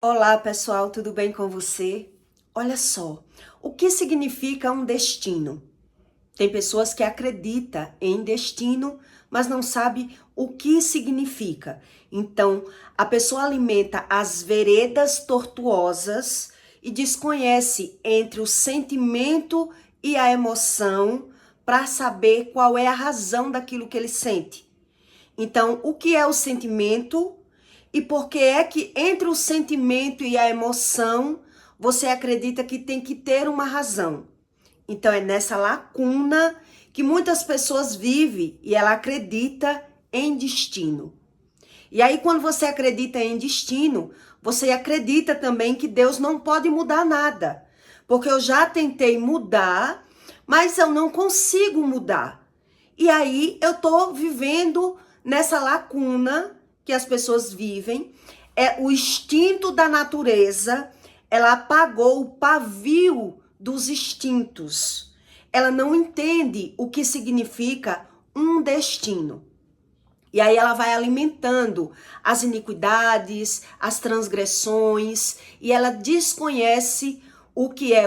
Olá, pessoal, tudo bem com você? Olha só, o que significa um destino? Tem pessoas que acreditam em destino, mas não sabe o que significa. Então, a pessoa alimenta as veredas tortuosas e desconhece entre o sentimento e a emoção para saber qual é a razão daquilo que ele sente. Então, o que é o sentimento? E por que é que entre o sentimento e a emoção você acredita que tem que ter uma razão? Então é nessa lacuna que muitas pessoas vivem e ela acredita em destino. E aí quando você acredita em destino, você acredita também que Deus não pode mudar nada. Porque eu já tentei mudar, mas eu não consigo mudar. E aí eu tô vivendo nessa lacuna que as pessoas vivem, é o instinto da natureza, ela apagou o pavio dos instintos. Ela não entende o que significa um destino. E aí ela vai alimentando as iniquidades, as transgressões, e ela desconhece o que é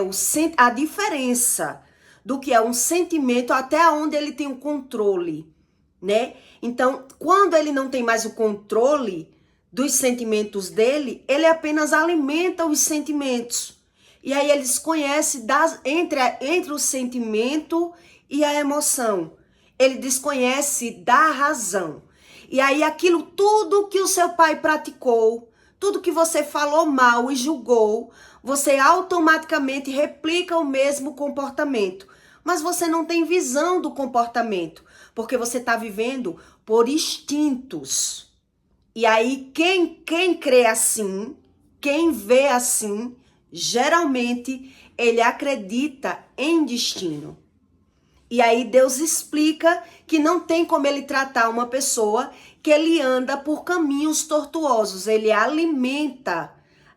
a diferença do que é um sentimento até onde ele tem o controle, né? Então, quando ele não tem mais o controle dos sentimentos dele, ele apenas alimenta os sentimentos. E aí ele desconhece entre o sentimento e a emoção. Ele desconhece da razão. E aí aquilo tudo que o seu pai praticou, tudo que você falou mal e julgou, você automaticamente replica o mesmo comportamento. Mas você não tem visão do comportamento, porque você está vivendo por instintos. E aí quem crê assim, quem vê assim, geralmente ele acredita em destino. E aí Deus explica que não tem como ele tratar uma pessoa que ele anda por caminhos tortuosos. Ele alimenta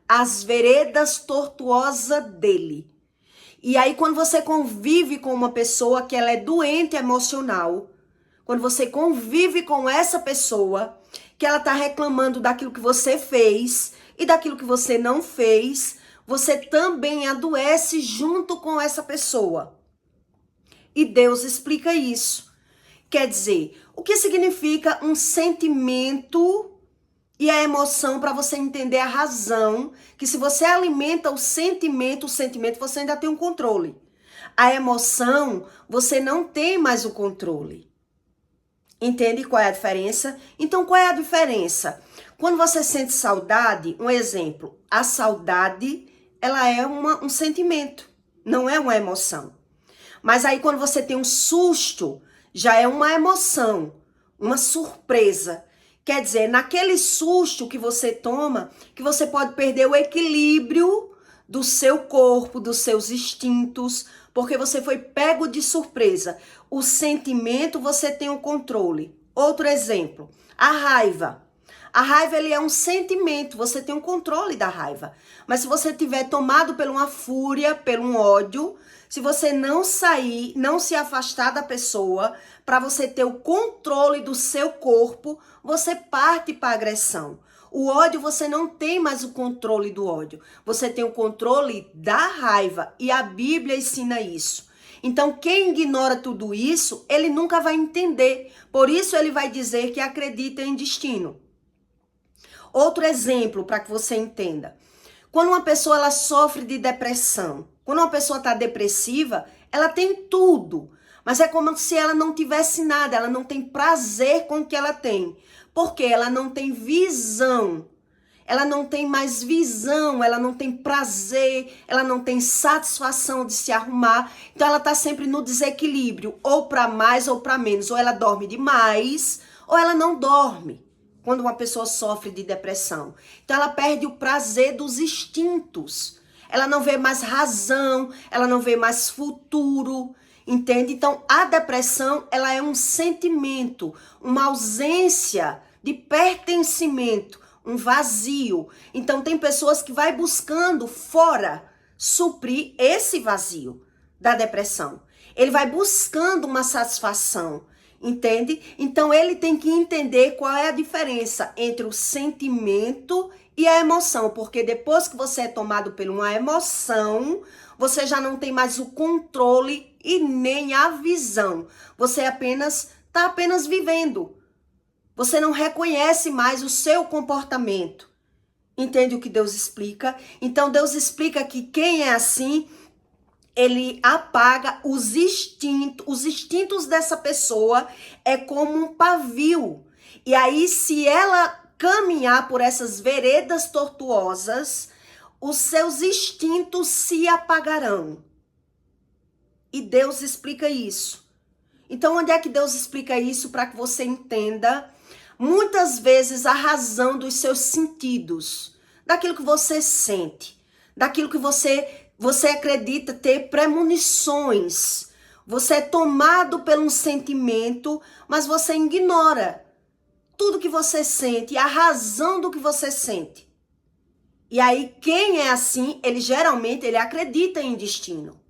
as veredas tortuosas dele. E aí quando você convive com uma pessoa que ela é doente emocional, quando você convive com essa pessoa que ela tá reclamando daquilo que você fez e daquilo que você não fez, você também adoece junto com essa pessoa. E Deus explica isso. Quer dizer, o que significa um sentimento e a emoção para você entender a razão, que se você alimenta o sentimento você ainda tem um controle. A emoção, você não tem mais o controle. Entende qual é a diferença? Então, qual é a diferença? Quando você sente saudade, um exemplo, a saudade, ela é um sentimento, não é uma emoção. Mas aí quando você tem um susto, já é uma emoção, uma surpresa. Quer dizer, naquele susto que você toma, que você pode perder o equilíbrio do seu corpo, dos seus instintos, porque você foi pego de surpresa. O sentimento você tem o controle. Outro exemplo, a raiva. A raiva ele é um sentimento, você tem o controle da raiva. Mas se você tiver tomado por uma fúria, por um ódio, se você não sair, não se afastar da pessoa, para você ter o controle do seu corpo, você parte para agressão. O ódio, você não tem mais o controle do ódio. Você tem o controle da raiva. E a Bíblia ensina isso. Então, quem ignora tudo isso, ele nunca vai entender. Por isso, ele vai dizer que acredita em destino. Outro exemplo para que você entenda. Quando uma pessoa ela sofre de depressão, quando uma pessoa está depressiva, ela tem tudo, mas é como se ela não tivesse nada, ela não tem prazer com o que ela tem, porque ela não tem visão, ela não tem mais visão, ela não tem prazer, ela não tem satisfação de se arrumar, então ela está sempre no desequilíbrio, ou para mais ou para menos, ou ela dorme demais, ou ela não dorme. Quando uma pessoa sofre de depressão. Então ela perde o prazer dos instintos. Ela não vê mais razão, ela não vê mais futuro, entende? Então a depressão, ela é um sentimento, uma ausência de pertencimento, um vazio. Então tem pessoas que vai buscando fora suprir esse vazio da depressão. Ele vai buscando uma satisfação. Entende? Então ele tem que entender qual é a diferença entre o sentimento E a emoção, porque depois que você é tomado por uma emoção, você já não tem mais o controle e nem a visão. Você está apenas vivendo. Você não reconhece mais o seu comportamento. Entende o que Deus explica? Então Deus explica que quem é assim, ele apaga os instintos dessa pessoa é como um pavio. E aí, se ela caminhar por essas veredas tortuosas, os seus instintos se apagarão. E Deus explica isso. Então, onde é que Deus explica isso para que você entenda? Muitas vezes a razão dos seus sentidos, daquilo que você sente, daquilo que você acredita ter premonições. Você é tomado por um sentimento, mas você ignora tudo que você sente, a razão do que você sente. E aí, quem é assim, ele geralmente acredita em destino.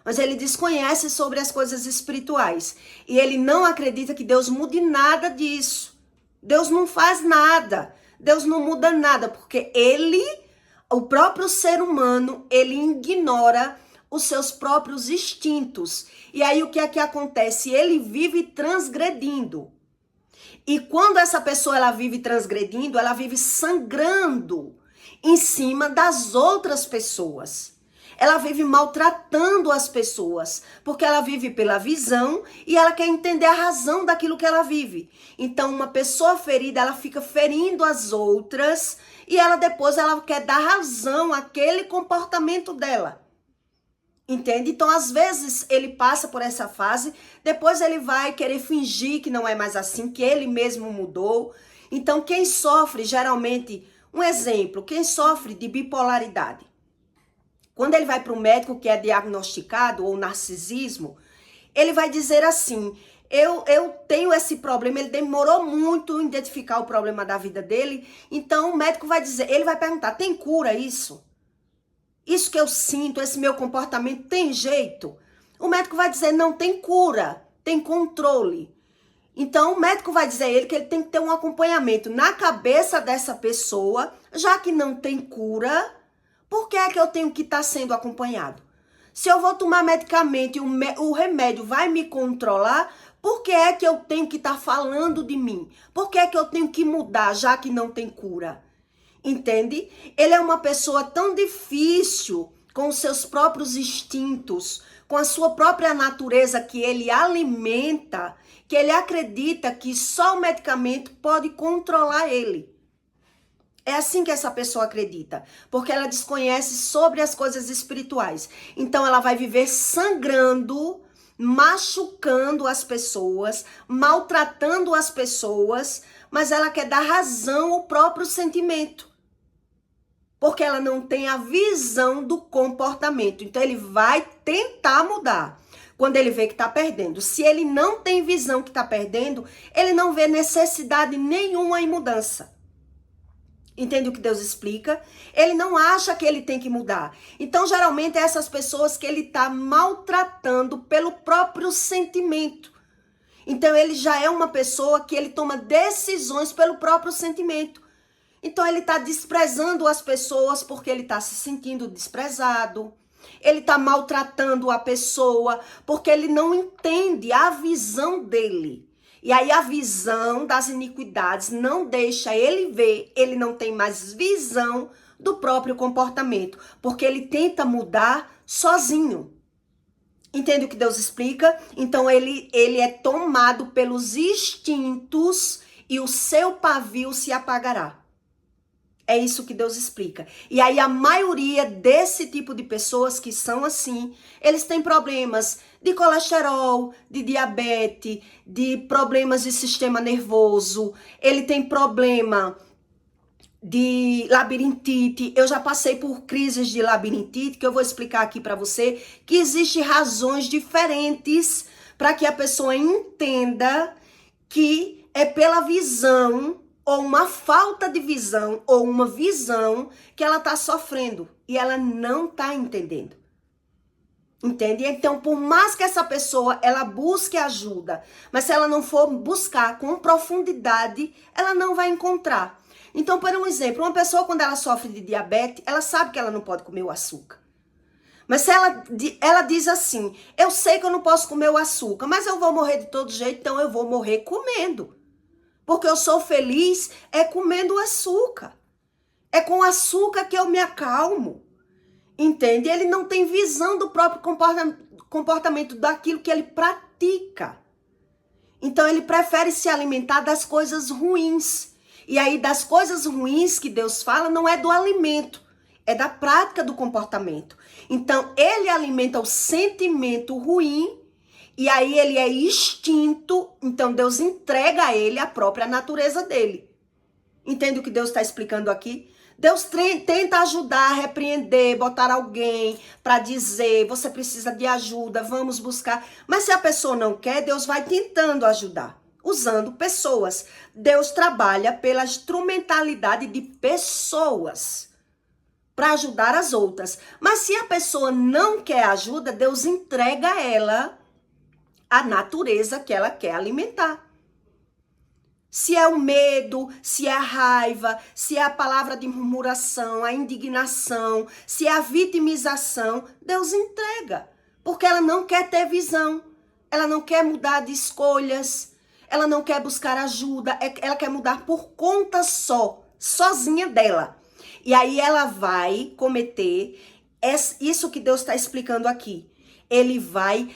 Mas ele desconhece sobre as coisas espirituais. E ele não acredita que Deus mude nada disso. Deus não faz nada. Deus não muda nada, porque o próprio ser humano, ele ignora os seus próprios instintos. E aí o que é que acontece? Ele vive transgredindo. E quando essa pessoa ela vive transgredindo, ela vive sangrando em cima das outras pessoas. Ela vive maltratando as pessoas, porque ela vive pela visão e ela quer entender a razão daquilo que ela vive. Então, uma pessoa ferida, ela fica ferindo as outras e ela depois ela quer dar razão àquele comportamento dela. Entende? Então, às vezes, ele passa por essa fase, depois ele vai querer fingir que não é mais assim, que ele mesmo mudou. Então, quem sofre, geralmente, um exemplo, quem sofre de bipolaridade, quando ele vai para o médico que é diagnosticado, ou narcisismo, ele vai dizer assim, eu tenho esse problema, ele demorou muito em identificar o problema da vida dele, então o médico vai dizer, ele vai perguntar, tem cura isso? Isso que eu sinto, esse meu comportamento, tem jeito? O médico vai dizer, não tem cura, tem controle. Então, o médico vai dizer a ele que ele tem que ter um acompanhamento na cabeça dessa pessoa, já que não tem cura, por que é que eu tenho que estar sendo acompanhado? Se eu vou tomar medicamento e o remédio vai me controlar, por que é que eu tenho que estar falando de mim? Por que é que eu tenho que mudar, já que não tem cura? Entende? Ele é uma pessoa tão difícil com os seus próprios instintos, com a sua própria natureza que ele alimenta, que ele acredita que só o medicamento pode controlar ele. É assim que essa pessoa acredita, porque ela desconhece sobre as coisas espirituais. Então ela vai viver sangrando, machucando as pessoas, maltratando as pessoas, mas ela quer dar razão ao próprio sentimento. Porque ela não tem a visão do comportamento. Então ele vai tentar mudar quando ele vê que está perdendo. Se ele não tem visão que está perdendo, ele não vê necessidade nenhuma em mudança. Entende o que Deus explica? Ele não acha que ele tem que mudar. Então, geralmente, é essas pessoas que ele está maltratando pelo próprio sentimento. Então, ele já é uma pessoa que ele toma decisões pelo próprio sentimento. Então, ele está desprezando as pessoas porque ele está se sentindo desprezado. Ele está maltratando a pessoa porque ele não entende a visão dele. E aí a visão das iniquidades não deixa ele ver, ele não tem mais visão do próprio comportamento, porque ele tenta mudar sozinho. Entende o que Deus explica? Então ele é tomado pelos instintos e o seu pavio se apagará. É isso que Deus explica. E aí a maioria desse tipo de pessoas que são assim, eles têm problemas de colesterol, de diabetes, de problemas de sistema nervoso, ele tem problema de labirintite. Eu já passei por crises de labirintite, que eu vou explicar aqui para você, que existem razões diferentes para que a pessoa entenda que é pela visão ou uma falta de visão, ou uma visão que ela está sofrendo e ela não está entendendo. Entende? Então, por mais que essa pessoa, ela busque ajuda, mas se ela não for buscar com profundidade, ela não vai encontrar. Então, por um exemplo, uma pessoa quando ela sofre de diabetes, ela sabe que ela não pode comer o açúcar. Mas se ela diz assim, eu sei que eu não posso comer o açúcar, mas eu vou morrer de todo jeito, então eu vou morrer comendo. Porque eu sou feliz é comendo o açúcar. É com açúcar que eu me acalmo. Entende? Ele não tem visão do próprio comportamento daquilo que ele pratica. Então ele prefere se alimentar das coisas ruins. E aí das coisas ruins que Deus fala não é do alimento, é da prática do comportamento. Então ele alimenta o sentimento ruim e aí ele é extinto. Então Deus entrega a ele a própria natureza dele. Entende o que Deus está explicando aqui? Deus tenta ajudar, repreender, botar alguém para dizer, você precisa de ajuda, vamos buscar. Mas se a pessoa não quer, Deus vai tentando ajudar, usando pessoas. Deus trabalha pela instrumentalidade de pessoas para ajudar as outras. Mas se a pessoa não quer ajuda, Deus entrega a ela a natureza que ela quer alimentar. Se é o medo, se é a raiva, se é a palavra de murmuração, a indignação, se é a vitimização, Deus entrega. Porque ela não quer ter visão, ela não quer mudar de escolhas, ela não quer buscar ajuda, ela quer mudar por conta sozinha dela. E aí ela vai cometer isso que Deus está explicando aqui. Ele vai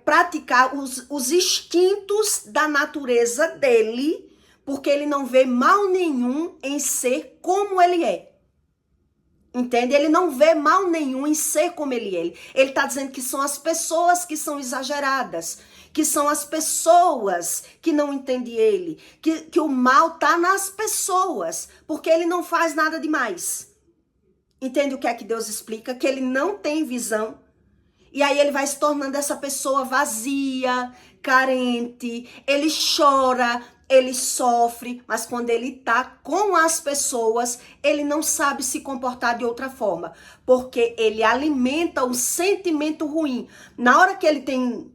praticar os instintos da natureza dele, porque ele não vê mal nenhum em ser como ele é. Entende? Ele não vê mal nenhum em ser como ele é. Ele está dizendo que são as pessoas que são exageradas, que são as pessoas que não entendem ele, que o mal está nas pessoas, porque ele não faz nada demais. Entende o que é que Deus explica? Que ele não tem visão. E aí ele vai se tornando essa pessoa vazia, carente, ele chora, ele sofre, mas quando ele tá com as pessoas, ele não sabe se comportar de outra forma, porque ele alimenta o sentimento ruim. Na hora que ele tem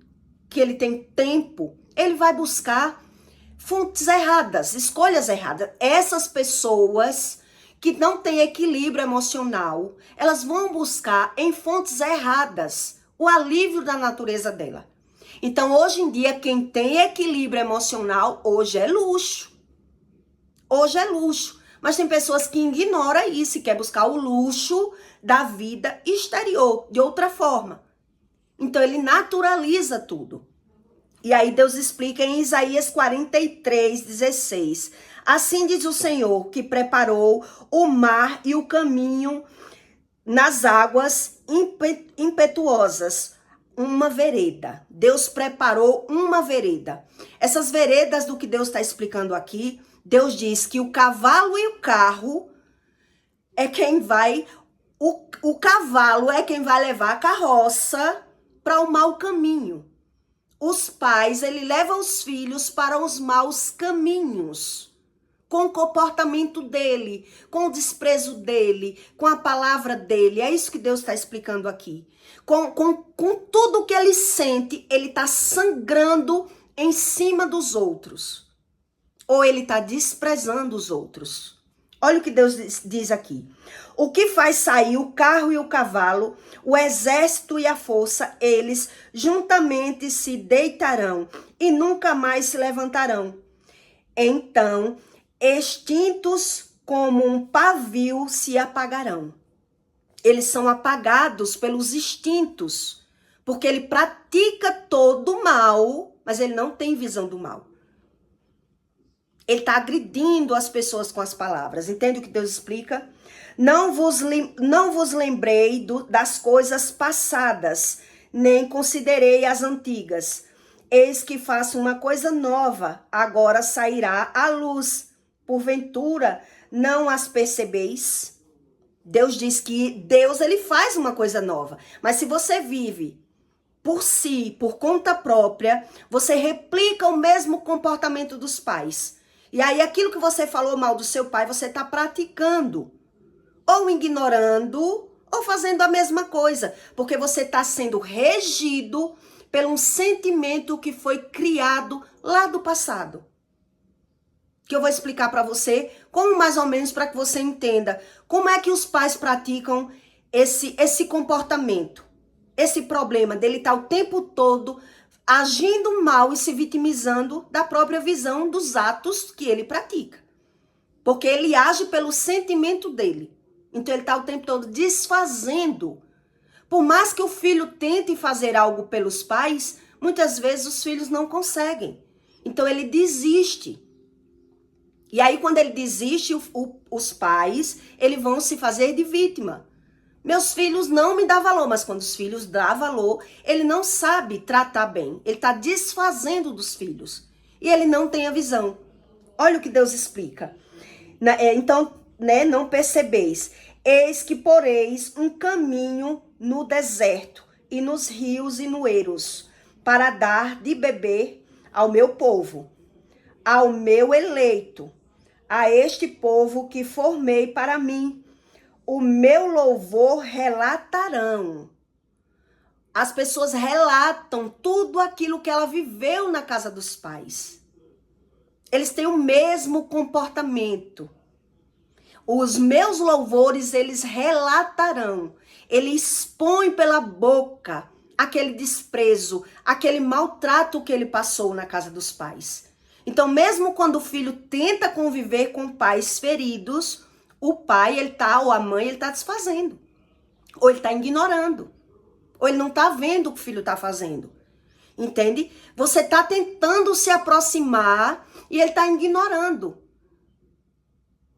tempo, ele vai buscar fontes erradas, escolhas erradas. Essas pessoas que não têm equilíbrio emocional, elas vão buscar em fontes erradas o alívio da natureza dela. Então, hoje em dia, quem tem equilíbrio emocional, hoje é luxo. Hoje é luxo. Mas tem pessoas que ignoram isso e quer buscar o luxo da vida exterior, de outra forma. Então, ele naturaliza tudo. E aí Deus explica em Isaías 43:16. Assim diz o Senhor, que preparou o mar e o caminho nas águas impetuosas, uma vereda. Deus preparou uma vereda. Essas veredas do que Deus está explicando aqui, Deus diz que o cavalo e o carro é quem vai, o cavalo é quem vai levar a carroça para o mau caminho. Os pais, ele leva os filhos para os maus caminhos, com o comportamento dele, com o desprezo dele, com a palavra dele. É isso que Deus está explicando aqui. Com tudo que ele sente, ele está sangrando em cima dos outros. Ou ele está desprezando os outros. Olha o que Deus diz aqui. O que faz sair o carro e o cavalo, o exército e a força, eles juntamente se deitarão e nunca mais se levantarão. Então, extintos como um pavio se apagarão. Eles são apagados pelos instintos, porque ele pratica todo o mal, mas ele não tem visão do mal. Ele está agredindo as pessoas com as palavras. Entende o que Deus explica? Não vos lembrei das coisas passadas, nem considerei as antigas. Eis que faço uma coisa nova, agora sairá à luz. Porventura, não as percebeis? Deus diz que Deus, ele faz uma coisa nova. Mas se você vive por si, por conta própria, você replica o mesmo comportamento dos pais. E aí aquilo que você falou mal do seu pai, você está praticando. Ou ignorando, ou fazendo a mesma coisa. Porque você está sendo regido por um sentimento que foi criado lá do passado. que eu vou explicar para você, como mais ou menos para que você entenda como é que os pais praticam esse comportamento, esse problema dele estar o tempo todo agindo mal e se vitimizando da própria visão dos atos que ele pratica. Porque ele age pelo sentimento dele. Então ele está o tempo todo desfazendo. Por mais que o filho tente fazer algo pelos pais, muitas vezes os filhos não conseguem. Então ele desiste. E aí quando ele desiste, os pais, eles vão se fazer de vítima. Meus filhos não me dão valor, mas quando os filhos dão valor, ele não sabe tratar bem. Ele está desfazendo dos filhos. E ele não tem a visão. Olha o que Deus explica. Então, não percebeis. Eis que poreis um caminho no deserto e nos rios e noeiros, para dar de beber ao meu povo, ao meu eleito, a este povo que formei para mim. O meu louvor relatarão. As pessoas relatam tudo aquilo que ela viveu na casa dos pais. Eles têm o mesmo comportamento. Os meus louvores, eles relatarão. Ele expõe pela boca aquele desprezo, aquele maltrato que ele passou na casa dos pais. Então, mesmo quando o filho tenta conviver com pais feridos, o pai, ou a mãe, ele tá desfazendo. Ou ele tá ignorando. Ou ele não tá vendo o que o filho tá fazendo. Entende? Você tá tentando se aproximar e ele tá ignorando.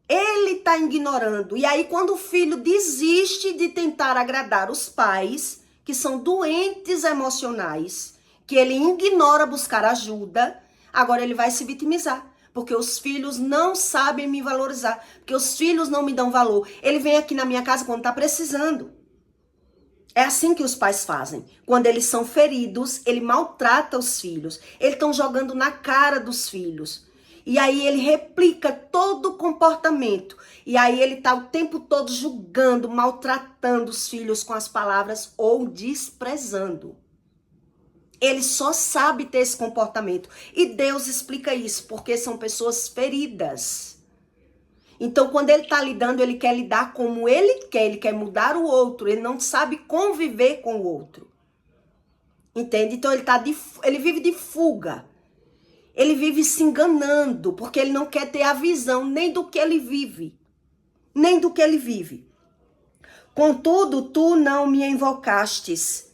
Ele tá ignorando. E aí, quando o filho desiste de tentar agradar os pais, que são doentes emocionais, que ele ignora buscar ajuda, agora ele vai se vitimizar. Porque os filhos não sabem me valorizar. Porque os filhos não me dão valor. Ele vem aqui na minha casa quando tá precisando. É assim que os pais fazem. Quando eles são feridos, ele maltrata os filhos. Eles estão jogando na cara dos filhos. E aí ele replica todo o comportamento. E aí ele tá o tempo todo julgando, maltratando os filhos com as palavras ou desprezando. Ele só sabe ter esse comportamento. E Deus explica isso, porque são pessoas feridas. Então, quando ele está lidando, ele quer lidar como ele quer mudar o outro, ele não sabe conviver com o outro. Entende? Então, ele vive de fuga. Ele vive se enganando, porque ele não quer ter a visão nem do que ele vive. Nem do que ele vive. Contudo, tu não me invocastes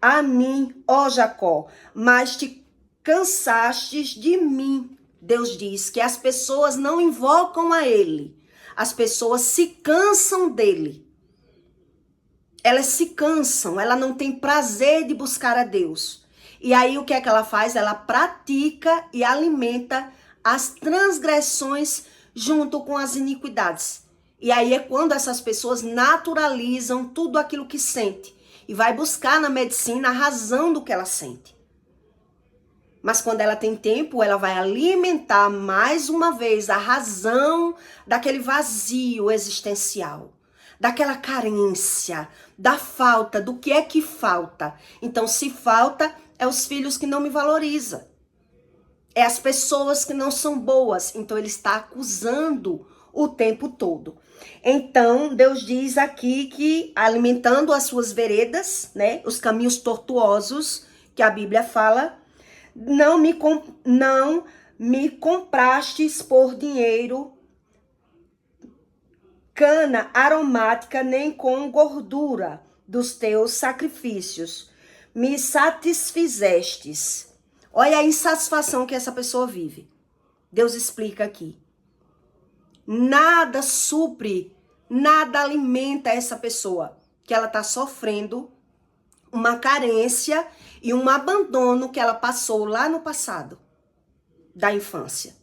a mim, ó Jacó, mas te cansastes de mim. Deus diz que as pessoas não invocam a ele. As pessoas se cansam dele. Elas se cansam, ela não tem prazer de buscar a Deus. E aí o que é que ela faz? Ela pratica e alimenta as transgressões junto com as iniquidades. E aí é quando essas pessoas naturalizam tudo aquilo que sente. E vai buscar na medicina a razão do que ela sente. Mas quando ela tem tempo, ela vai alimentar mais uma vez a razão daquele vazio existencial. Daquela carência, da falta, do que é que falta. Então, se falta, é os filhos que não me valorizam. É as pessoas que não são boas. Então, ele está acusando o tempo todo. Então, Deus diz aqui que alimentando as suas veredas, né, os caminhos tortuosos, que a Bíblia fala, não me comprastes por dinheiro cana aromática, nem com gordura dos teus sacrifícios. Me satisfizestes. Olha a insatisfação que essa pessoa vive. Deus explica aqui. Nada supre, nada alimenta essa pessoa, que ela está sofrendo uma carência e um abandono que ela passou lá no passado, da infância.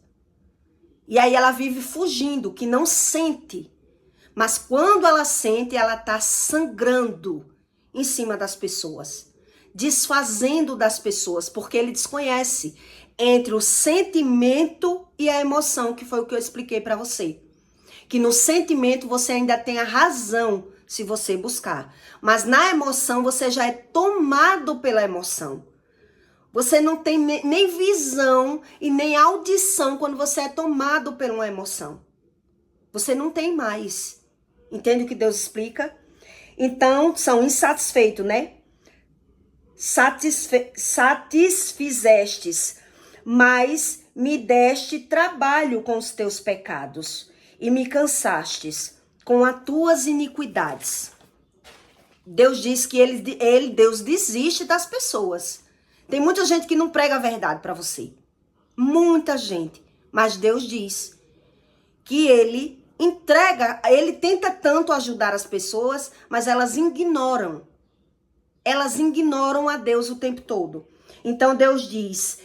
E aí ela vive fugindo, que não sente. Mas quando ela sente, ela está sangrando em cima das pessoas, desfazendo das pessoas, porque ele desconhece entre o sentimento e a emoção, que foi o que eu expliquei para você. Que no sentimento você ainda tem a razão se você buscar. Mas na emoção você já é tomado pela emoção. Você não tem nem visão e nem audição quando você é tomado por uma emoção. Você não tem mais. Entende o que Deus explica? Então, são insatisfeitos, né? Satisfizestes, mas me deste trabalho com os teus pecados e me cansastes com as tuas iniquidades. Deus diz que Deus desiste das pessoas. Tem muita gente que não prega a verdade para você. Muita gente. Mas Deus diz que ele tenta tanto ajudar as pessoas, mas elas ignoram. Elas ignoram a Deus o tempo todo. Então Deus diz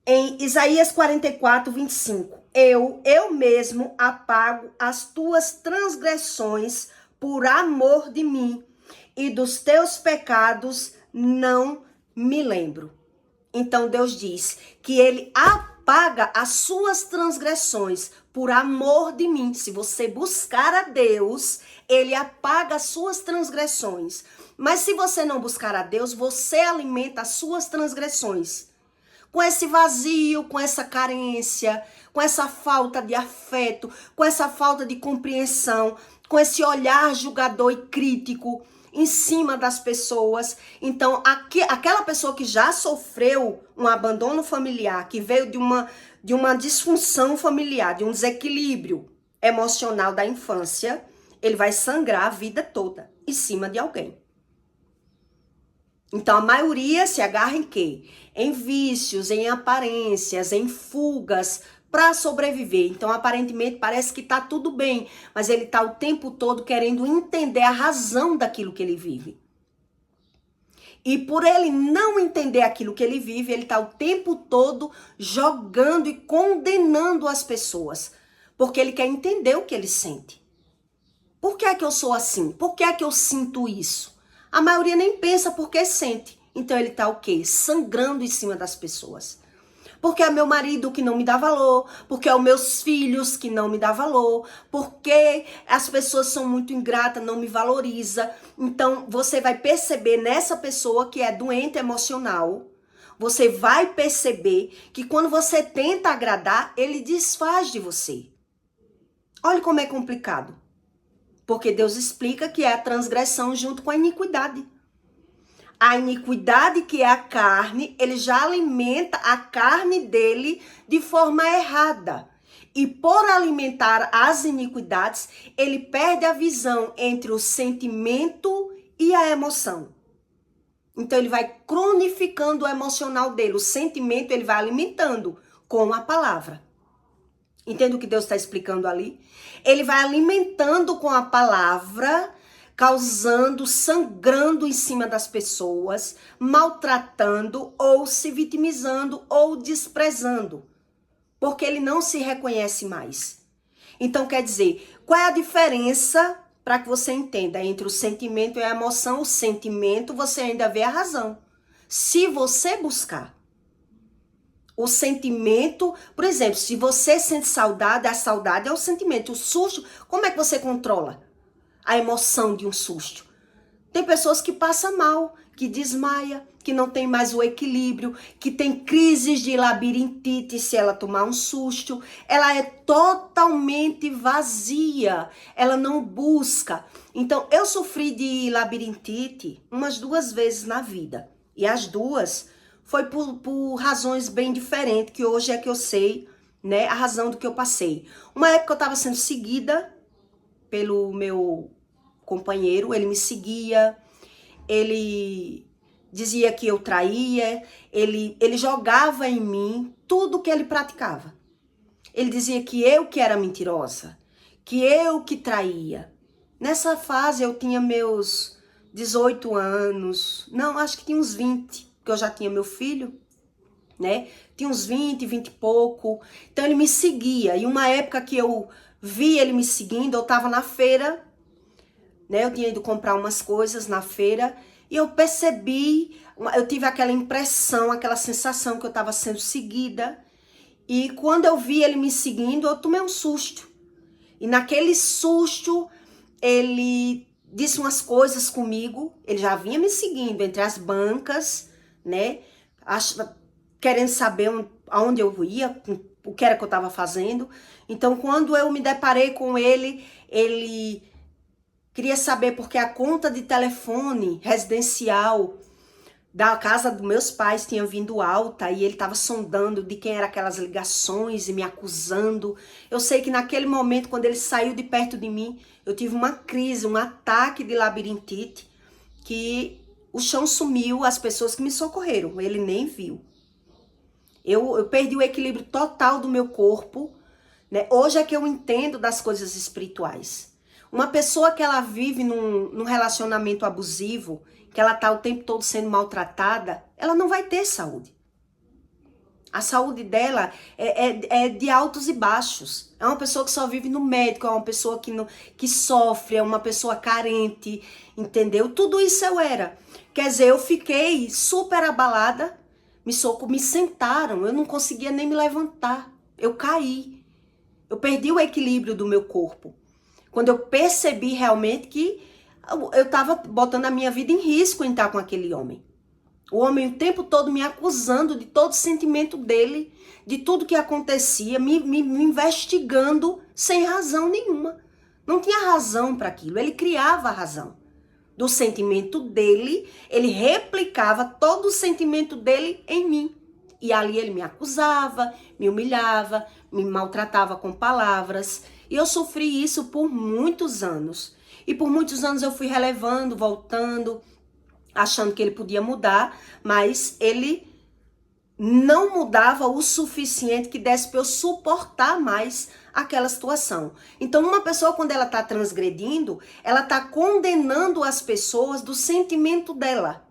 em Isaías 44, 25, eu mesmo apago as tuas transgressões por amor de mim, e dos teus pecados não me lembro. Então Deus diz que ele apaga as suas transgressões por amor de mim. Se você buscar a Deus, ele apaga as suas transgressões. Mas se você não buscar a Deus, você alimenta as suas transgressões. Com esse vazio, com essa carência, com essa falta de afeto, com essa falta de compreensão, com esse olhar julgador e crítico em cima das pessoas. Então, aquela pessoa que já sofreu um abandono familiar, que veio de uma disfunção familiar, de um desequilíbrio emocional da infância, ele vai sangrar a vida toda em cima de alguém. Então, a maioria se agarra em quê? Em vícios, em aparências, em fugas para sobreviver. Então, aparentemente, parece que tá tudo bem, mas ele tá o tempo todo querendo entender a razão daquilo que ele vive. E por ele não entender aquilo que ele vive, ele tá o tempo todo jogando e condenando as pessoas, porque ele quer entender o que ele sente. Por que é que eu sou assim? Por que é que eu sinto isso? A maioria nem pensa porque sente. Então ele tá o quê? Sangrando em cima das pessoas. Porque é meu marido que não me dá valor, porque é os meus filhos que não me dá valor, porque as pessoas são muito ingratas, não me valoriza. Então você vai perceber nessa pessoa que é doente emocional, você vai perceber que quando você tenta agradar, ele desfaz de você. Olha como é complicado. Porque Deus explica que é a transgressão junto com a iniquidade. A iniquidade, que é a carne, ele já alimenta a carne dele de forma errada. E por alimentar as iniquidades, ele perde a visão entre o sentimento e a emoção. Então ele vai cronificando o emocional dele. O sentimento ele vai alimentando com a palavra. Entende o que Deus está explicando ali? Ele vai alimentando com a palavra, causando, sangrando em cima das pessoas, maltratando ou se vitimizando ou desprezando, porque ele não se reconhece mais. Então, quer dizer, qual é a diferença, para que você entenda, entre o sentimento e a emoção? O sentimento, você ainda vê a razão. Se você buscar. O sentimento, por exemplo, se você sente saudade, a saudade é o sentimento. O susto, como é que você controla a emoção de um susto? Tem pessoas que passam mal, que desmaia, que não tem mais o equilíbrio, que tem crises de labirintite se ela tomar um susto. Ela é totalmente vazia, ela não busca. Então, eu sofri de labirintite umas 2 vezes na vida. E as 2 foi por razões bem diferentes, que hoje é que eu sei, né, a razão do que eu passei. Uma época eu estava sendo seguida pelo meu companheiro, ele me seguia, ele dizia que eu traía, ele jogava em mim tudo que ele praticava. Ele dizia que eu que era mentirosa, que eu que traía. Nessa fase eu tinha meus 18 anos, não, acho que tinha uns 20, porque eu já tinha meu filho, né? Tinha uns 20, 20 e pouco. Então ele me seguia. E uma época que eu vi ele me seguindo, eu tava na feira, né? Eu tinha ido comprar umas coisas na feira e eu percebi, eu tive aquela impressão, aquela sensação que eu tava sendo seguida. E quando eu vi ele me seguindo, eu tomei um susto. E naquele susto, ele disse umas coisas comigo. Ele já vinha me seguindo entre as bancas, né? querendo saber aonde eu ia, o que era que eu estava fazendo. Então, quando eu me deparei com ele, ele queria saber porque a conta de telefone residencial da casa dos meus pais tinha vindo alta e ele estava sondando de quem eram aquelas ligações e me acusando. Eu sei que naquele momento, quando ele saiu de perto de mim, eu tive uma crise, um ataque de labirintite, que o chão sumiu, as pessoas que me socorreram, ele nem viu. Eu perdi o equilíbrio total do meu corpo, né? Hoje é que eu entendo das coisas espirituais. Uma pessoa que ela vive num relacionamento abusivo, que ela tá o tempo todo sendo maltratada, ela não vai ter saúde. A saúde dela é de altos e baixos. É uma pessoa que só vive no médico, é uma pessoa que sofre, é uma pessoa carente, entendeu? Tudo isso eu era. Quer dizer, eu fiquei super abalada, me sentaram, eu não conseguia nem me levantar. Eu caí. Eu perdi o equilíbrio do meu corpo. Quando eu percebi realmente que eu estava botando a minha vida em risco em estar com aquele homem. O homem o tempo todo me acusando de todo o sentimento dele, de tudo que acontecia, me investigando sem razão nenhuma. Não tinha razão para aquilo, ele criava a razão. Do sentimento dele, ele replicava todo o sentimento dele em mim. E ali ele me acusava, me humilhava, me maltratava com palavras. E eu sofri isso por muitos anos. E por muitos anos eu fui relevando, voltando, achando que ele podia mudar, mas ele não mudava o suficiente que desse para eu suportar mais aquela situação. Então, uma pessoa, quando ela está transgredindo, ela está condenando as pessoas do sentimento dela,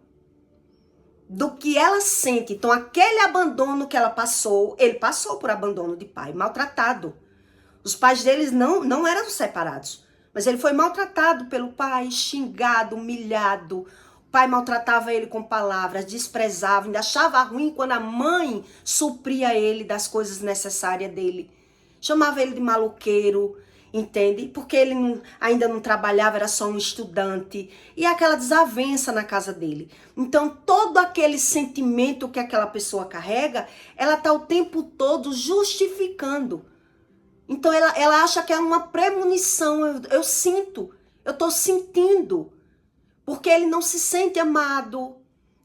do que ela sente. Então, aquele abandono que ela passou, ele passou por abandono de pai, maltratado. Os pais deles não eram separados. Mas ele foi maltratado pelo pai, xingado, humilhado. O pai maltratava ele com palavras, desprezava, ainda achava ruim quando a mãe supria ele das coisas necessárias dele. Chamava ele de maloqueiro, entende? Porque ele ainda não trabalhava, era só um estudante. E aquela desavença na casa dele. Então, todo aquele sentimento que aquela pessoa carrega, ela está o tempo todo justificando. Então ela acha que é uma premonição, eu sinto, eu estou sentindo, porque ele não se sente amado,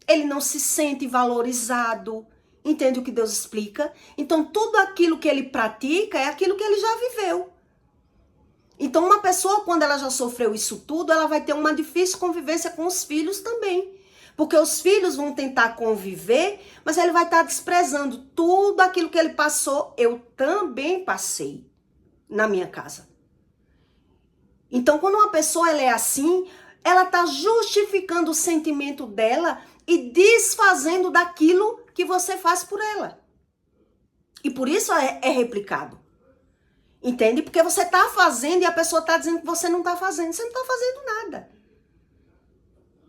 ele não se sente valorizado, entende o que Deus explica? Então tudo aquilo que ele pratica é aquilo que ele já viveu. Então uma pessoa, quando ela já sofreu isso tudo, ela vai ter uma difícil convivência com os filhos também. Porque os filhos vão tentar conviver, mas ele vai estar desprezando tudo aquilo que ele passou, eu também passei na minha casa. Então, quando uma pessoa ela é assim, ela está justificando o sentimento dela e desfazendo daquilo que você faz por ela. E por isso é replicado. Entende? Porque você está fazendo e a pessoa está dizendo que você não está fazendo. Você não está fazendo nada.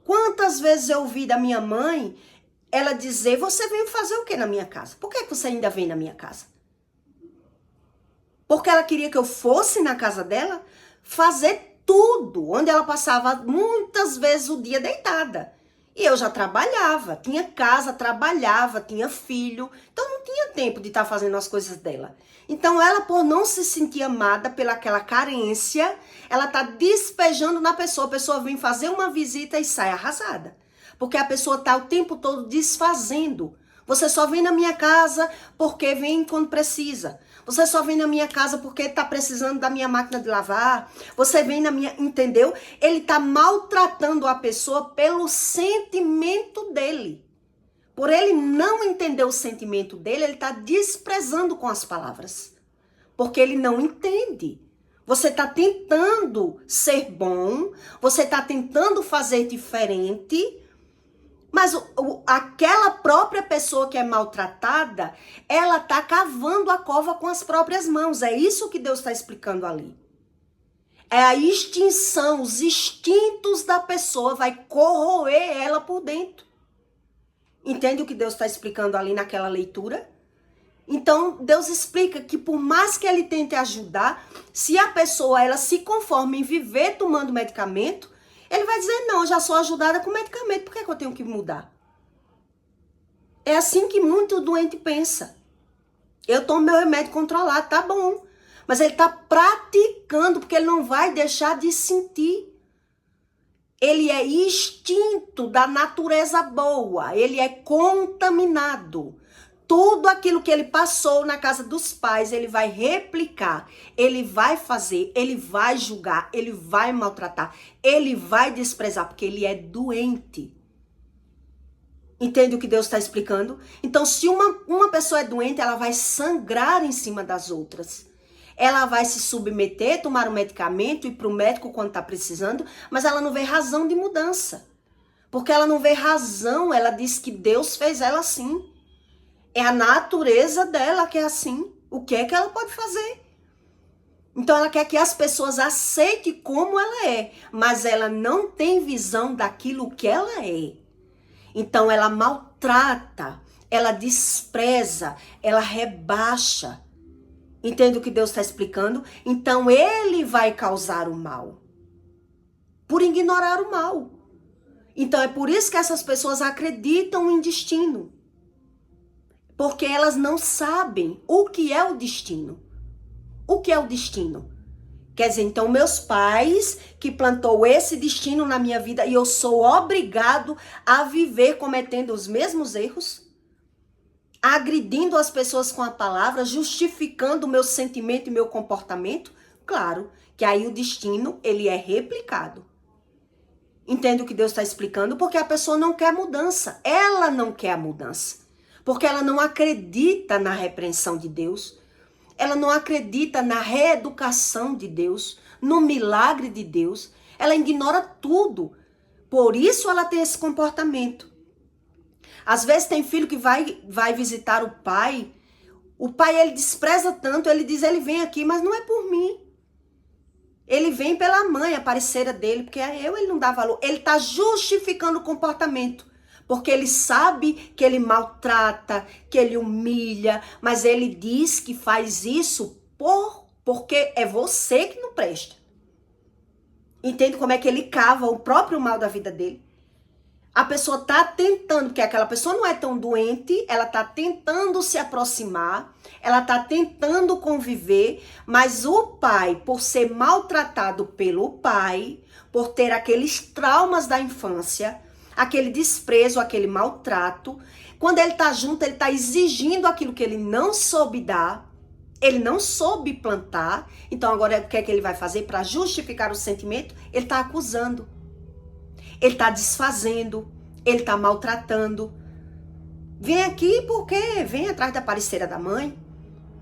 Quantas vezes eu ouvi da minha mãe ela dizer, você veio fazer o que na minha casa? Por que você ainda vem na minha casa? Porque ela queria que eu fosse na casa dela fazer tudo, onde ela passava muitas vezes o dia deitada. E eu já trabalhava, tinha casa, trabalhava, tinha filho, então não tinha tempo de estar fazendo as coisas dela. Então ela, por não se sentir amada pelaquela carência, ela está despejando na pessoa. A pessoa vem fazer uma visita e sai arrasada. Porque a pessoa está o tempo todo desfazendo. Você só vem na minha casa porque vem quando precisa. Você só vem na minha casa porque tá precisando da minha máquina de lavar. Você vem na minha... Entendeu? Ele tá maltratando a pessoa pelo sentimento dele. Por ele não entender o sentimento dele, ele tá desprezando com as palavras. Porque ele não entende. Você tá tentando ser bom, você tá tentando fazer diferente... Mas aquela própria pessoa que é maltratada, ela tá cavando a cova com as próprias mãos. É isso que Deus está explicando ali. É a extinção, os instintos da pessoa vai corroer ela por dentro. Entende o que Deus está explicando ali naquela leitura? Então, Deus explica que por mais que ele tente ajudar, se a pessoa ela se conforma em viver tomando medicamento, ele vai dizer, não, eu já sou ajudada com medicamento, por que eu tenho que mudar? É assim que muito doente pensa. Eu tomo meu remédio controlado, tá bom. Mas ele tá praticando, porque ele não vai deixar de sentir. Ele é instinto da natureza boa, ele é contaminado. Tudo aquilo que ele passou na casa dos pais, ele vai replicar, ele vai fazer, ele vai julgar, ele vai maltratar, ele vai desprezar, porque ele é doente. Entende o que Deus está explicando? Então, se uma pessoa é doente, ela vai sangrar em cima das outras. Ela vai se submeter, tomar um medicamento, ir para o médico quando está precisando, mas ela não vê razão de mudança. Porque ela não vê razão, ela diz que Deus fez ela assim. É a natureza dela que é assim. O que é que ela pode fazer? Então ela quer que as pessoas aceitem como ela é, mas ela não tem visão daquilo que ela é. Então ela maltrata, ela despreza, ela rebaixa. Entende o que Deus está explicando? Então ele vai causar o mal. Por ignorar o mal. Então é por isso que essas pessoas acreditam em destino. Porque elas não sabem o que é o destino. O que é o destino? Quer dizer, então meus pais que plantou esse destino na minha vida e eu sou obrigado a viver cometendo os mesmos erros? Agredindo as pessoas com a palavra, justificando o meu sentimento e meu comportamento? Claro, que aí o destino, ele é replicado. Entende o que Deus está explicando? Porque a pessoa não quer mudança. Ela não quer a mudança. Porque ela não acredita na repreensão de Deus. Ela não acredita na reeducação de Deus, no milagre de Deus. Ela ignora tudo. Por isso ela tem esse comportamento. Às vezes tem filho que vai visitar o pai ele despreza tanto, ele diz, ele vem aqui, mas não é por mim. Ele vem pela mãe, a parceira dele, porque ele não dá valor. Ele está justificando o comportamento, porque ele sabe que ele maltrata, que ele humilha, mas ele diz que faz isso porque é você que não presta. Entende como é que ele cava o próprio mal da vida dele? A pessoa tá tentando, porque aquela pessoa não é tão doente, ela tá tentando se aproximar, ela tá tentando conviver, mas o pai, por ser maltratado pelo pai, por ter aqueles traumas da infância, aquele desprezo, aquele maltrato, quando ele tá junto, ele tá exigindo aquilo que ele não soube dar, ele não soube plantar, então agora o que é que ele vai fazer para justificar o sentimento? Ele tá acusando. Ele tá desfazendo, ele tá maltratando. Vem aqui porque vem atrás da parceira da mãe.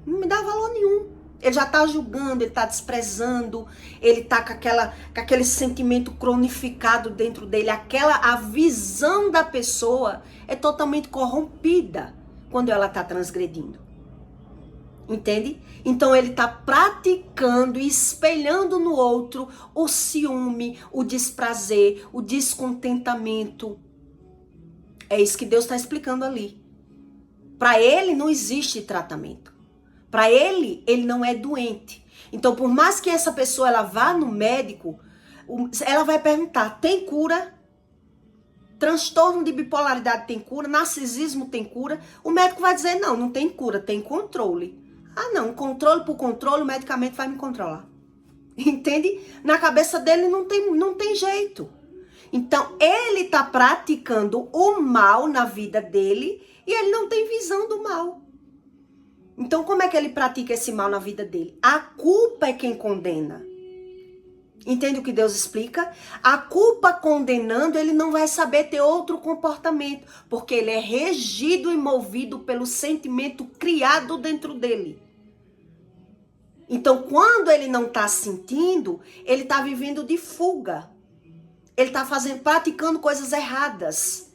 Não me dá valor nenhum. Ele já tá julgando, ele tá desprezando, ele tá com aquele sentimento cronificado dentro dele. A visão da pessoa é totalmente corrompida quando ela tá transgredindo. Entende? Então ele está praticando e espelhando no outro o ciúme, o desprazer, o descontentamento. É isso que Deus está explicando ali. Para ele não existe tratamento. Para ele não é doente. Então por mais que essa pessoa ela vá no médico, ela vai perguntar, tem cura? Transtorno de bipolaridade tem cura? Narcisismo tem cura? O médico vai dizer, não tem cura, tem controle. Ah, não, controle por controle, o medicamento vai me controlar. Entende? Na cabeça dele não tem jeito. Então, ele está praticando o mal na vida dele e ele não tem visão do mal. Então, como é que ele pratica esse mal na vida dele? A culpa é quem condena. Entende o que Deus explica? A culpa condenando, ele não vai saber ter outro comportamento, porque ele é regido e movido pelo sentimento criado dentro dele. Então, quando ele não está sentindo, ele está vivendo de fuga. Ele está praticando coisas erradas.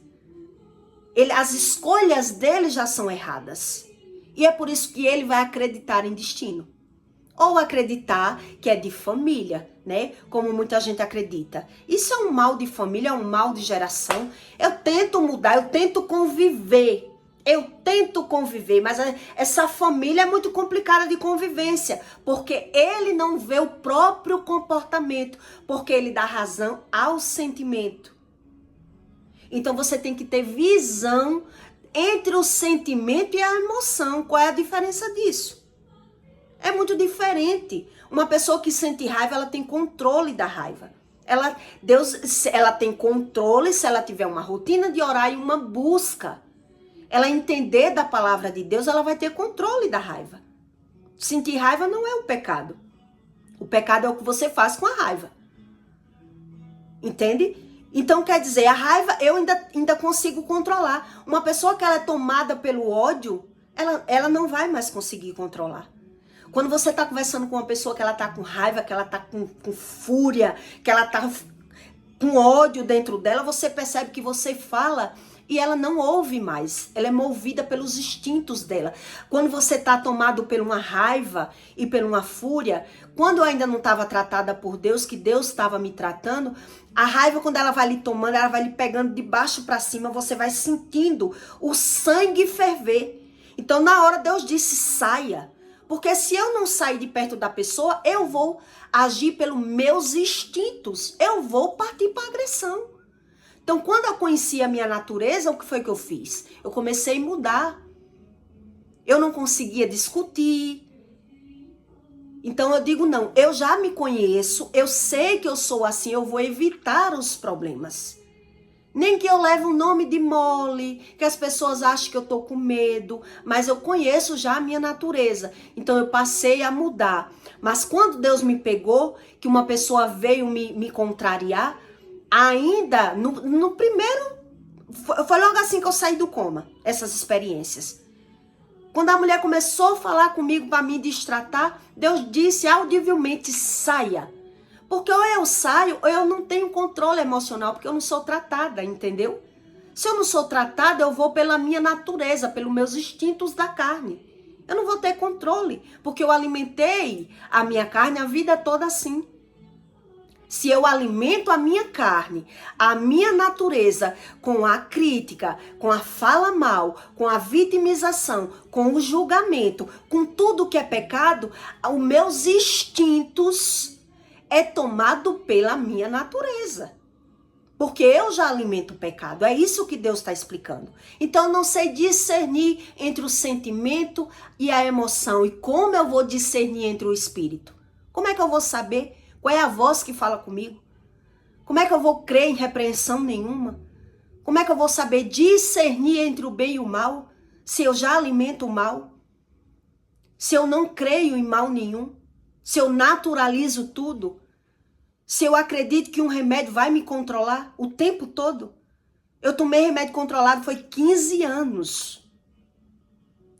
As escolhas dele já são erradas. E é por isso que ele vai acreditar em destino. Ou acreditar que é de família, né? Como muita gente acredita. Isso é um mal de família, é um mal de geração. Eu tento mudar, eu tento conviver. Mas essa família é muito complicada de convivência, porque ele não vê o próprio comportamento, porque ele dá razão ao sentimento. Então você tem que ter visão entre o sentimento e a emoção. Qual é a diferença disso? É muito diferente. Uma pessoa que sente raiva, ela tem controle da raiva. Ela tem controle se ela tiver uma rotina de orar e uma busca. Ela entender da palavra de Deus, ela vai ter controle da raiva. Sentir raiva não é o pecado. O pecado é o que você faz com a raiva. Entende? Então, quer dizer, a raiva eu ainda consigo controlar. Uma pessoa que ela é tomada pelo ódio, ela não vai mais conseguir controlar. Quando você está conversando com uma pessoa que ela está com raiva, que ela está com fúria, que ela está com ódio dentro dela, você percebe que você fala e ela não ouve mais. Ela é movida pelos instintos dela. Quando você está tomado por uma raiva e por uma fúria, quando eu ainda não estava tratada por Deus, que Deus estava me tratando, a raiva, quando ela vai lhe tomando, ela vai lhe pegando de baixo para cima, você vai sentindo o sangue ferver. Então, na hora, Deus disse, saia. Porque se eu não sair de perto da pessoa, eu vou agir pelos meus instintos. Eu vou partir para agressão. Então, quando eu conheci a minha natureza, o que foi que eu fiz? Eu comecei a mudar. Eu não conseguia discutir. Então, eu digo, não, eu já me conheço, eu sei que eu sou assim, eu vou evitar os problemas. Nem que eu leve um nome de mole, que as pessoas acham que eu tô com medo, mas eu conheço já a minha natureza. Então eu passei a mudar. Mas quando Deus me pegou, que uma pessoa veio me contrariar, ainda no primeiro, foi logo assim que eu saí do coma, essas experiências. Quando a mulher começou a falar comigo para me destratar, Deus disse audivelmente, saia. Porque ou eu saio, ou eu não tenho controle emocional, porque eu não sou tratada, entendeu? Se eu não sou tratada, eu vou pela minha natureza, pelos meus instintos da carne. Eu não vou ter controle, porque eu alimentei a minha carne a vida toda assim. Se eu alimento a minha carne, a minha natureza, com a crítica, com a fala mal, com a vitimização, com o julgamento, com tudo que é pecado, os meus instintos é tomado pela minha natureza. Porque eu já alimento o pecado. É isso que Deus está explicando. Então eu não sei discernir entre o sentimento e a emoção. E como eu vou discernir entre o espírito? Como é que eu vou saber qual é a voz que fala comigo? Como é que eu vou crer em repreensão nenhuma? Como é que eu vou saber discernir entre o bem e o mal? Se eu já alimento o mal? Se eu não creio em mal nenhum? Se eu naturalizo tudo? Se eu acredito que um remédio vai me controlar o tempo todo? Eu tomei remédio controlado foi 15 anos.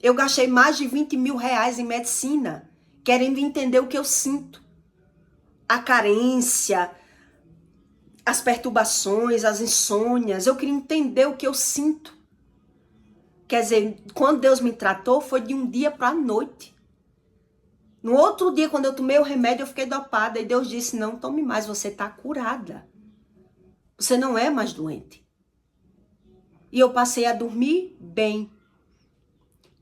Eu gastei mais de 20 mil reais em medicina, querendo entender o que eu sinto. A carência, as perturbações, as insônias. Eu queria entender o que eu sinto. Quer dizer, quando Deus me tratou, foi de um dia para a noite. No outro dia, quando eu tomei o remédio, eu fiquei dopada. E Deus disse, não tome mais, você está curada. Você não é mais doente. E eu passei a dormir bem.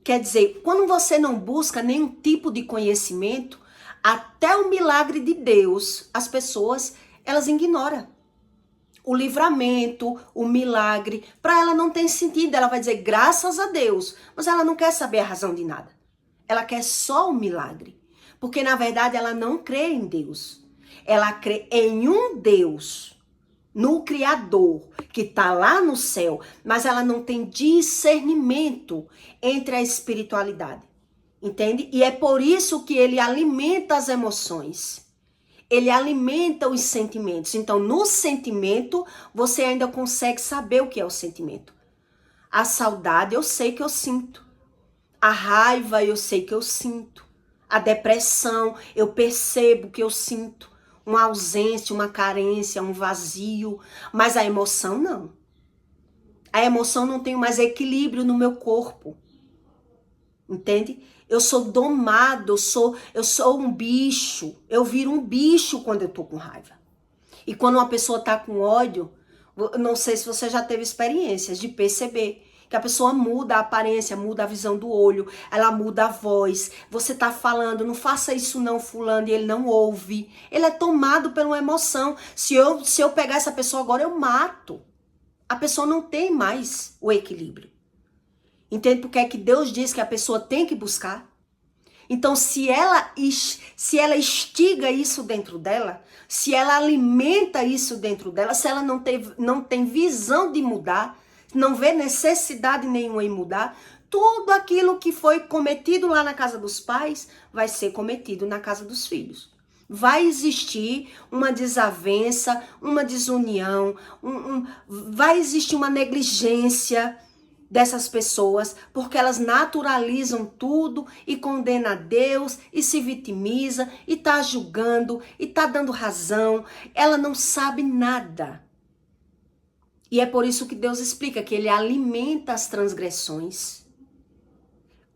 Quer dizer, quando você não busca nenhum tipo de conhecimento, até o milagre de Deus, as pessoas, elas ignoram. O livramento, o milagre, para ela não tem sentido. Ela vai dizer, graças a Deus. Mas ela não quer saber a razão de nada. Ela quer só o milagre. Porque, na verdade, ela não crê em Deus. Ela crê em um Deus, no Criador, que está lá no céu. Mas ela não tem discernimento entre a espiritualidade. Entende? E é por isso que ele alimenta as emoções. Ele alimenta os sentimentos. Então, no sentimento, você ainda consegue saber o que é o sentimento. A saudade, eu sei que eu sinto. A raiva, eu sei que eu sinto. A depressão, eu percebo que eu sinto. Uma ausência, uma carência, um vazio. Mas a emoção, não. A emoção não tem mais equilíbrio no meu corpo. Entende? Eu sou domado, eu sou um bicho. Eu viro um bicho quando eu tô com raiva. E quando uma pessoa tá com ódio, não sei se você já teve experiências de perceber que a pessoa muda a aparência, muda a visão do olho, ela muda a voz. Você tá falando, não faça isso não, fulano, e ele não ouve. Ele é tomado por uma emoção. Se eu pegar essa pessoa agora, eu mato. A pessoa não tem mais o equilíbrio. Entende por que é que Deus diz que a pessoa tem que buscar? Então, se ela instiga isso dentro dela, se ela alimenta isso dentro dela, se ela não tem visão de mudar, não vê necessidade nenhuma em mudar, tudo aquilo que foi cometido lá na casa dos pais vai ser cometido na casa dos filhos. Vai existir uma desavença, uma desunião, vai existir uma negligência dessas pessoas, porque elas naturalizam tudo e condena a Deus e se vitimiza e tá julgando e tá dando razão. Ela não sabe nada. E é por isso que Deus explica que ele alimenta as transgressões.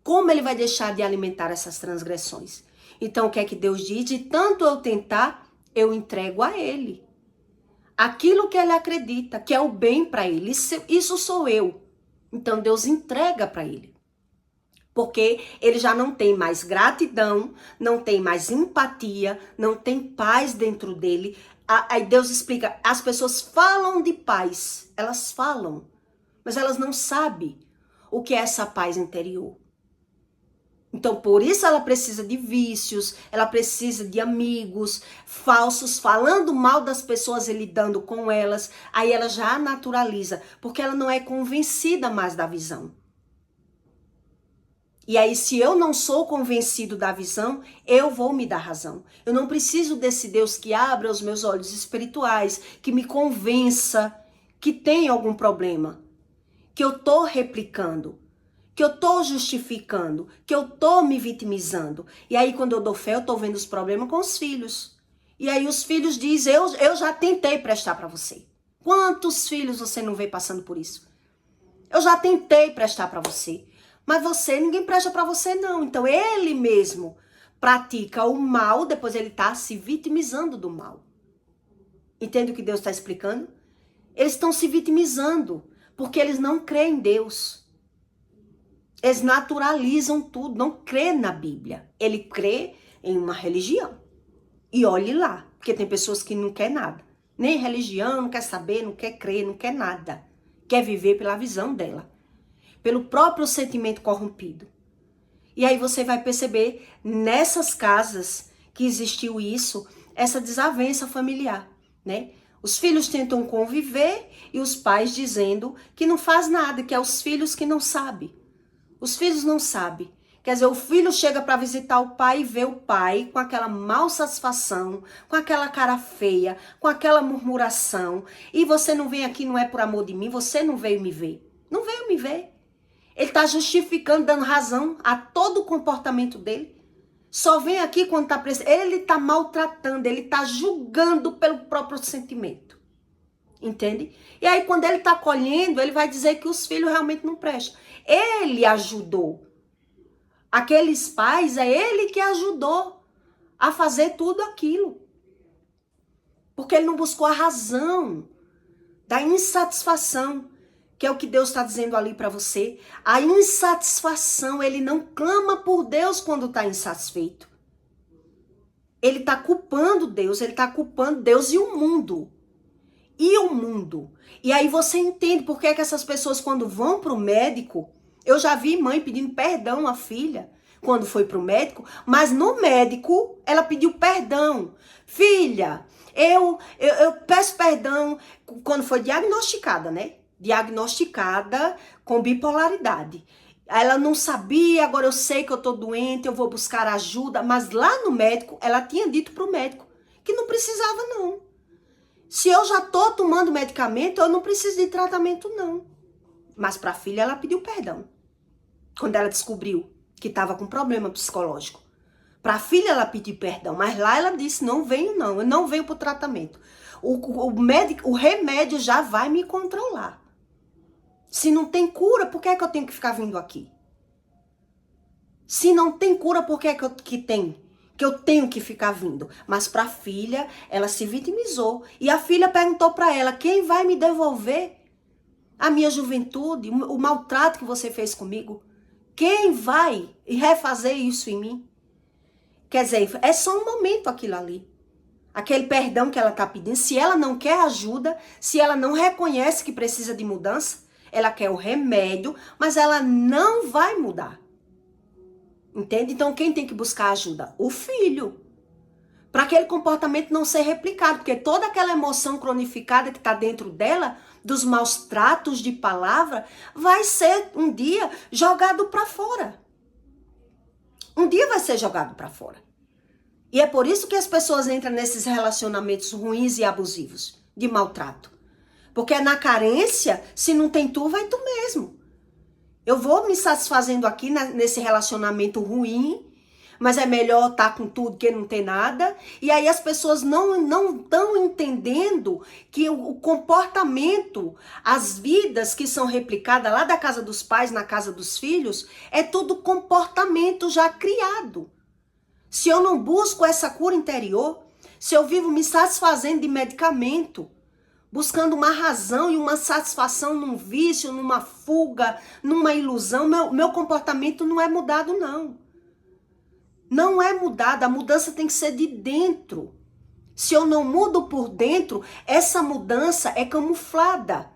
Como ele vai deixar de alimentar essas transgressões? Então o que é que Deus diz? De tanto eu tentar, eu entrego a ele. Aquilo que ele acredita, que é o bem para ele. Isso sou eu. Então Deus entrega para ele. Porque ele já não tem mais gratidão, não tem mais empatia, não tem paz dentro dele. Aí Deus explica, as pessoas falam de paz, elas falam, mas elas não sabem o que é essa paz interior. Então, por isso ela precisa de vícios, ela precisa de amigos falsos, falando mal das pessoas e lidando com elas. Aí ela já naturaliza, porque ela não é convencida mais da visão. E aí, se eu não sou convencido da visão, eu vou me dar razão. Eu não preciso desse Deus que abra os meus olhos espirituais, que me convença que tem algum problema, que eu tô replicando, que eu tô justificando, que eu tô me vitimizando. E aí, quando eu dou fé, eu tô vendo os problemas com os filhos. E aí os filhos dizem, eu já tentei prestar para você. Quantos filhos você não vê passando por isso? Eu já tentei prestar para você. Mas ninguém presta para você não. Então ele mesmo pratica o mal, depois ele tá se vitimizando do mal. Entende o que Deus está explicando? Eles estão se vitimizando, porque eles não creem em Deus. Eles naturalizam tudo, não crê na Bíblia. Ele crê em uma religião. E olhe lá, porque tem pessoas que não quer nada. Nem religião, não quer saber, não quer crer, não quer nada. Quer viver pela visão dela. Pelo próprio sentimento corrompido. E aí você vai perceber nessas casas que existiu isso, essa desavença familiar, né? Os filhos tentam conviver e os pais dizendo que não faz nada, que é os filhos que não sabem. Os filhos não sabem. Quer dizer, o filho chega para visitar o pai e vê o pai com aquela mal satisfação, com aquela cara feia, com aquela murmuração. E você não vem aqui, não é por amor de mim, você não veio me ver. Não veio me ver. Ele está justificando, dando razão a todo o comportamento dele. Só vem aqui quando está precisando. Ele está maltratando, ele está julgando pelo próprio sentimento. Entende? E aí quando ele está colhendo, ele vai dizer que os filhos realmente não prestam. Ele ajudou. Aqueles pais, é ele que ajudou a fazer tudo aquilo. Porque ele não buscou a razão da insatisfação, que é o que Deus está dizendo ali para você. A insatisfação, ele não clama por Deus quando está insatisfeito. Ele está culpando Deus, ele está culpando Deus e o mundo. E o mundo. E aí você entende por que essas pessoas quando vão para o médico, eu já vi mãe pedindo perdão à filha quando foi para o médico, mas no médico ela pediu perdão. Filha, eu peço perdão quando foi diagnosticada, né? Diagnosticada com bipolaridade. Ela não sabia, agora eu sei que eu tô doente, eu vou buscar ajuda. Mas lá no médico, ela tinha dito pro médico que não precisava não. Se eu já tô tomando medicamento, eu não preciso de tratamento não. Mas pra filha ela pediu perdão. Quando ela descobriu que estava com problema psicológico. Pra filha ela pediu perdão, mas lá ela disse, não venho não, eu não venho pro tratamento. O remédio já vai me controlar. Se não tem cura, por que é que eu tenho que ficar vindo aqui? Se não tem cura, por que é que eu tenho que ficar vindo? Mas para a filha, ela se vitimizou. E a filha perguntou para ela, quem vai me devolver a minha juventude, o maltrato que você fez comigo? Quem vai refazer isso em mim? Quer dizer, é só um momento aquilo ali. Aquele perdão que ela está pedindo. Se ela não quer ajuda, se ela não reconhece que precisa de mudança, Ela quer o remédio, mas ela não vai mudar. Entende? Então quem tem que buscar ajuda? O filho. Para aquele comportamento não ser replicado, porque toda aquela emoção cronificada que está dentro dela, dos maus tratos de palavra, vai ser um dia jogado para fora. Um dia vai ser jogado para fora. E é por isso que as pessoas entram nesses relacionamentos ruins e abusivos, de maltrato. Porque é na carência, se não tem tu, vai tu mesmo. Eu vou me satisfazendo aqui nesse relacionamento ruim, mas é melhor estar com tudo que não ter nada. E aí as pessoas não estão entendendo que o comportamento, as vidas que são replicadas lá da casa dos pais, na casa dos filhos, é tudo comportamento já criado. Se eu não busco essa cura interior, se eu vivo me satisfazendo de medicamento, buscando uma razão e uma satisfação num vício, numa fuga, numa ilusão, meu comportamento não é mudado, não. Não é mudado, a mudança tem que ser de dentro. Se eu não mudo por dentro, essa mudança é camuflada.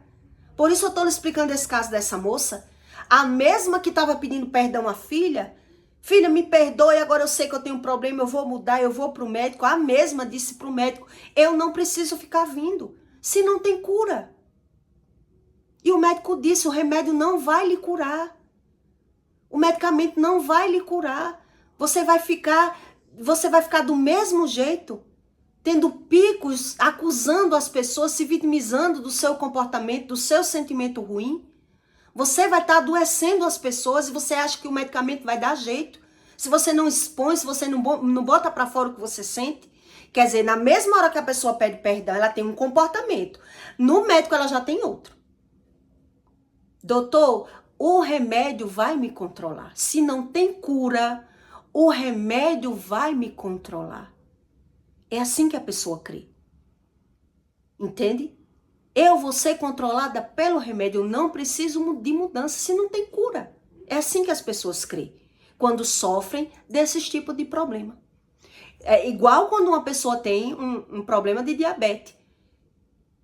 Por isso eu estou explicando esse caso dessa moça. A mesma que estava pedindo perdão à filha, filha, me perdoe, agora eu sei que eu tenho um problema, eu vou mudar, eu vou para o médico. A mesma disse para o médico, eu não preciso ficar vindo, se não tem cura. E o médico disse, o remédio não vai lhe curar. O medicamento não vai lhe curar. Você vai ficar do mesmo jeito, tendo picos, acusando as pessoas, se vitimizando do seu comportamento, do seu sentimento ruim. Você vai estar adoecendo as pessoas e você acha que o medicamento vai dar jeito. Se você não expõe, se você não bota para fora o que você sente. Quer dizer, na mesma hora que a pessoa pede perdão, ela tem um comportamento. No médico, ela já tem outro. Doutor, o remédio vai me controlar. Se não tem cura, o remédio vai me controlar. É assim que a pessoa crê. Entende? Eu vou ser controlada pelo remédio. Eu não preciso de mudança se não tem cura. É assim que as pessoas creem. Quando sofrem desses tipos de problema. É igual quando uma pessoa tem um problema de diabetes.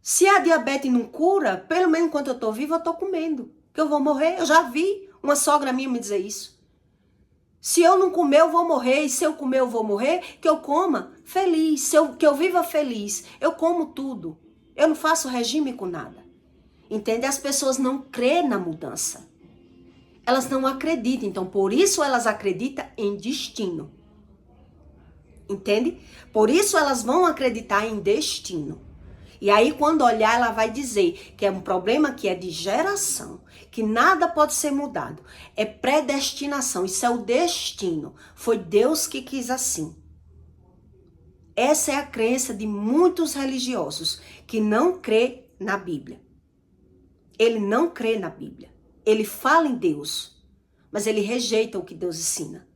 Se a diabetes não cura, pelo menos enquanto eu estou viva, eu estou comendo. Que eu vou morrer. Eu já vi uma sogra minha me dizer isso. Se eu não comer, eu vou morrer. E se eu comer, eu vou morrer. Que eu coma feliz. Que eu viva feliz. Eu como tudo. Eu não faço regime com nada. Entende? As pessoas não creem na mudança. Elas não acreditam. Então, por isso elas acreditam em destino. Entende? Por isso elas vão acreditar em destino. E aí, quando olhar, ela vai dizer que é um problema que é de geração, que nada pode ser mudado. É predestinação, isso é o destino. Foi Deus que quis assim. Essa é a crença de muitos religiosos que não crê na Bíblia. Ele não crê na Bíblia. Ele fala em Deus, mas ele rejeita o que Deus ensina.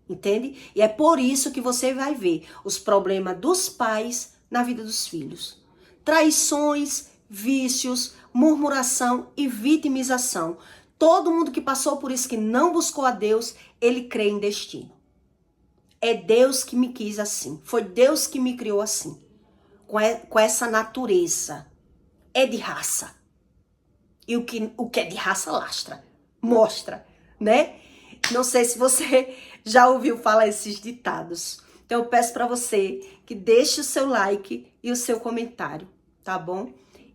Entende? E é por isso que você vai ver os problemas dos pais na vida dos filhos. Traições, vícios, murmuração e vitimização. Todo mundo que passou por isso, que não buscou a Deus, ele crê em destino. É Deus que me quis assim. Foi Deus que me criou assim. Com essa natureza. É de raça. E o que é de raça lastra. Mostra, né? Não sei se você já ouviu falar esses ditados. Então eu peço para você que deixe o seu like e o seu comentário, tá bom?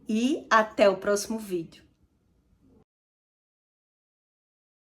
E até o próximo vídeo.